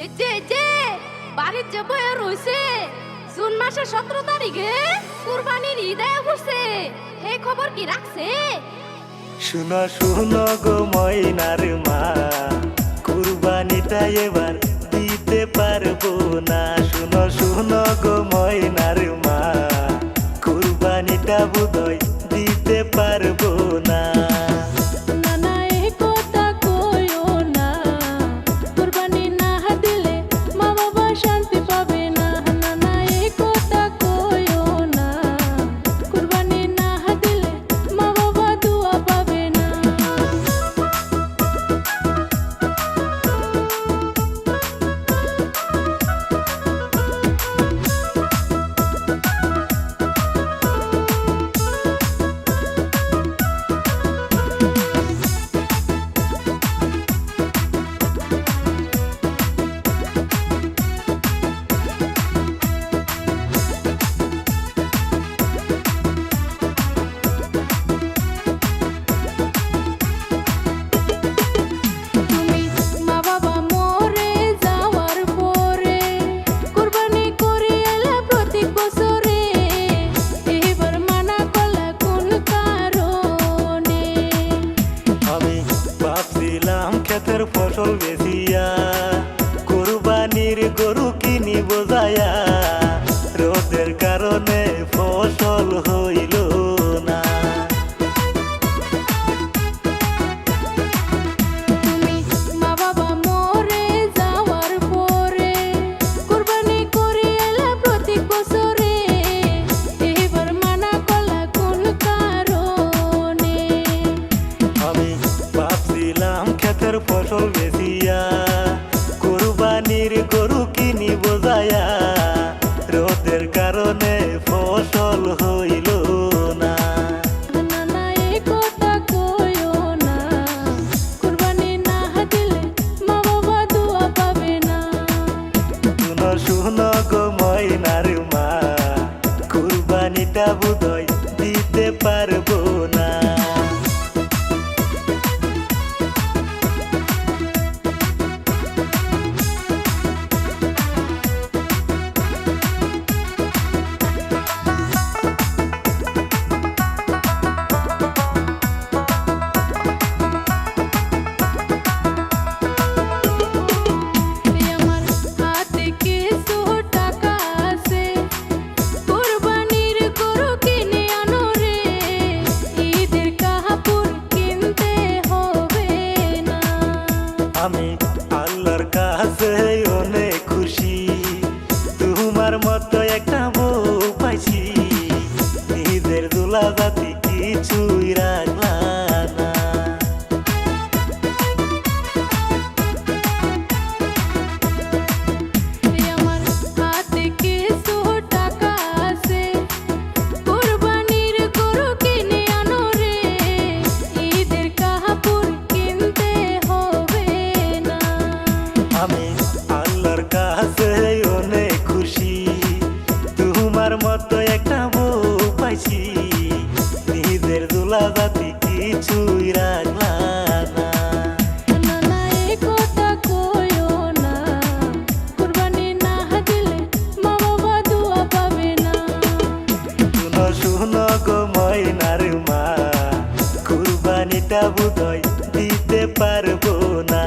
এই যে বাড়ির যে বইয়া রইছে জুন মাসের 17 তারিখে কুরবানির ঈদ আয়া পড়ছে। এই খবর কি রাখছে? শুনো শুনো গো ময়নার মা, কুরবানিটা এবার দিতে পারবো না। শুনো শুনো গো ময়নার মা, কুরবানিটা বোধহয় দিতে পারবো না। ক্ষেতের ফসল বেচিয়া কুরবানির গরু কিনি বোঝায়া, রোদের কারণে ফসল হইল না। ক্ষেতের ফসল বেচিয়া কুরবানির গরু কিনি বোঝায়া, রোদের কারণে ফসল হইল না। শুনো শুনো গো ময়নার মা, কুরবানিটা বোধহয় দিতে পারবো না। আমি আল্লাহর কাছে অনেক খুশি, তোমার মতো একটা বউ পাইছি। নিজের দুলা জাতি কিছুই রাখলা না। আমি আল্লাহর কাছে অনেক খুশি, তোমার মতো একটা বউ পাইছি। নিজের দুলা জাতি কিছুই রাখলা না। শুনো শুনো গো ময়নার মা, কুরবানিটা বোধহয় দিতে পারবো না।